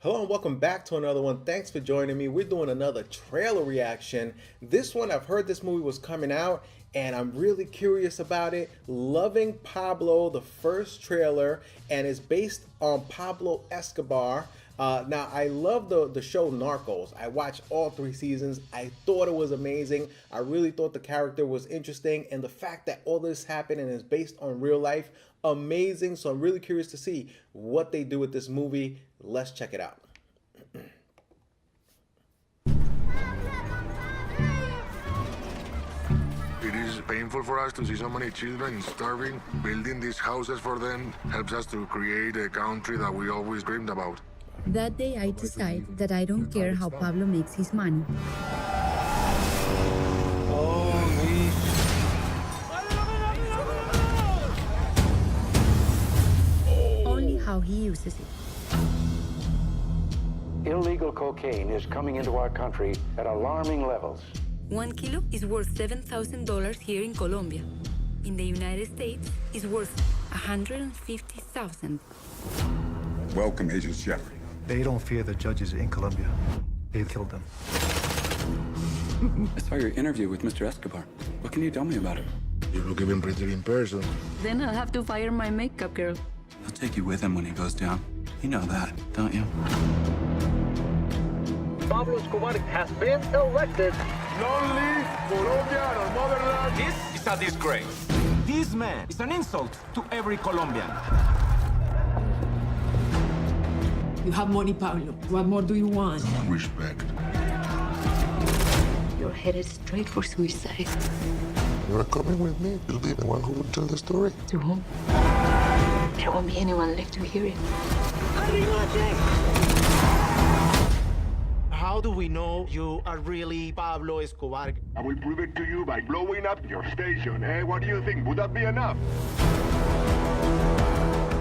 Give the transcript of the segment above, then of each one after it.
Hello and welcome back to another one. Thanks for joining me. We're doing another trailer reaction. This one, I've heard this movie was coming out and I'm really curious about it. Loving Pablo, the first trailer, and it's based on Pablo Escobar. Now, I love the show Narcos. I watched all 3 seasons. I thought it was amazing. I really thought the character was interesting. And the fact that all this happened and is based on real life, amazing. So I'm really curious to see what they do with this movie. Let's check it out. It is painful for us to see so many children starving. Building these houses for them helps us to create a country that we always dreamed about. That day I decide that I don't care how Pablo makes his money. Only how he uses it. Illegal cocaine is coming into our country at alarming levels. 1 kilo is worth $7,000 here in Colombia. In the United States, it's worth $150,000. Welcome, Agent Jeffrey. They don't fear the judges in Colombia. They killed them. I saw your interview with Mr. Escobar. What can you tell me about it? You look even prettier in person. Then I'll have to fire my makeup girl. He'll take you with him when he goes down. You know that, don't you? Pablo Escobar has been elected. Long live Colombia, our motherland. This is a disgrace. This man is an insult to every Colombian. You have money, Pablo. What more do you want? Respect. You're headed straight for suicide. You're coming with me. You'll be the one who will tell the story. To whom? There won't be anyone left to hear it. How do we know you are really Pablo Escobar? I will prove it to you by blowing up your station, eh? What do you think? Would that be enough?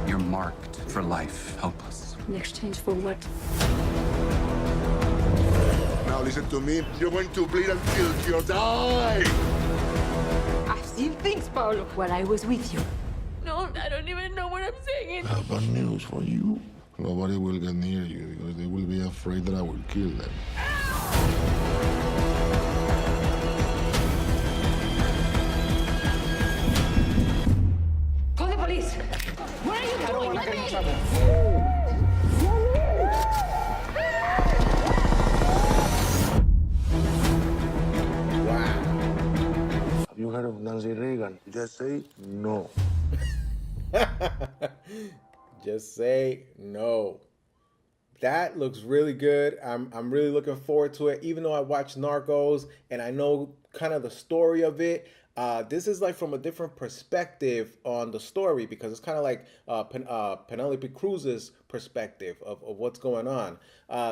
You're marked for life, helpless. In exchange for what? Now listen to me. You're going to bleed until you die. I've seen things, Pablo. While I was with you. No, I don't even know what I'm saying. I have bad news for you. Nobody will get near you because they will be afraid that I will kill them. Call the police. Where are you going? Let me. Have you heard of Nancy Reagan? Just say no. Just say no. That looks really good. I'm really looking forward to it. Even though I watched Narcos and I know kind of the story of it, this is like from a different perspective on the story because it's kind of like Penelope Cruz's perspective of what's going on.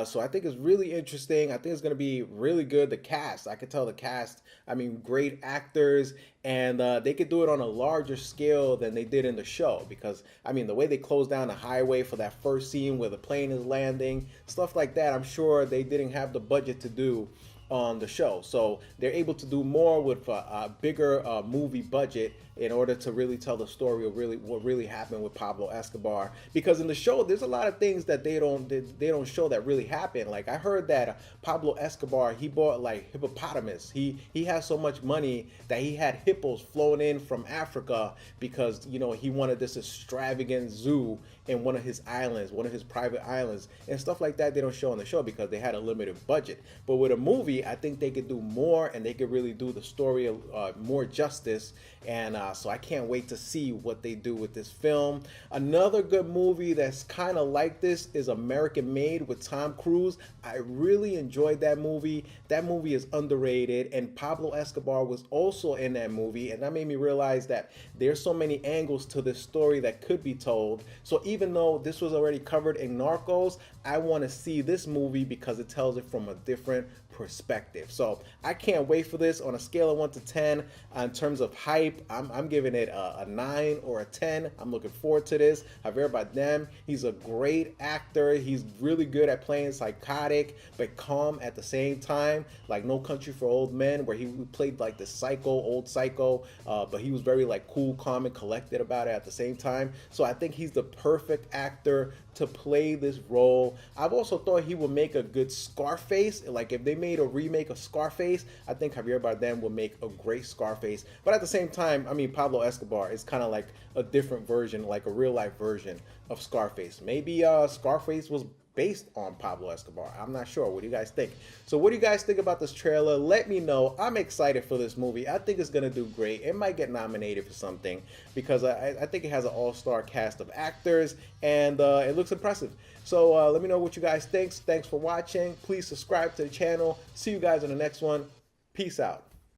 So I think it's really interesting. I think it's going to be really good. The cast, I could tell the cast, I mean, great actors, and they could do it on a larger scale than they did in the show because, I mean, the way they closed down the highway for that first scene where the plane is landing, stuff like that, I'm sure they didn't have the budget to do on the show. So they're able to do more with a bigger movie budget in order to really tell the story of what really happened with Pablo Escobar. Because in the show, there's a lot of things that they don't show that really happened. Like I heard that Pablo Escobar, he bought like hippopotamus. He has so much money that he had hippos flown in from Africa because, you know, he wanted this extravagant zoo in one of his islands, one of his private islands, and stuff like that. They don't show on the show because they had a limited budget. But with a movie, I think they could do more and they could really do the story more justice. And so I can't wait to see what they do with this film. Another good movie that's kind of like this is American Made with Tom Cruise. I really enjoyed that movie. That movie is underrated, and Pablo Escobar was also in that movie, and that made me realize that there's so many angles to this story that could be told. So even though this was already covered in Narcos, I want to see this movie because it tells it from a different perspective. So I can't wait for this. On a scale of 1 to 10 in terms of hype, I'm giving it a 9 or a 10. I'm looking forward to this. Javier Bardem, he's a great actor. He's really good at playing psychotic but calm at the same time, like No Country for Old Men, where he played like the old psycho, but he was very like cool, calm, and collected about it at the same time. So I think he's the perfect actor to play this role. I've also thought he would make a good Scarface. Like if they made a remake of Scarface, I think Javier Bardem would make a great Scarface. But at the same time, I mean, Pablo Escobar is kind of like a different version, like a real life version of Scarface. Maybe Scarface was based on Pablo Escobar. I'm not sure. What do you guys think? So what do you guys think about this trailer? Let me know. I'm excited for this movie. I think it's going to do great. It might get nominated for something because I think it has an all-star cast of actors and it looks impressive. So let me know what you guys think. Thanks for watching. Please subscribe to the channel. See you guys in the next one. Peace out.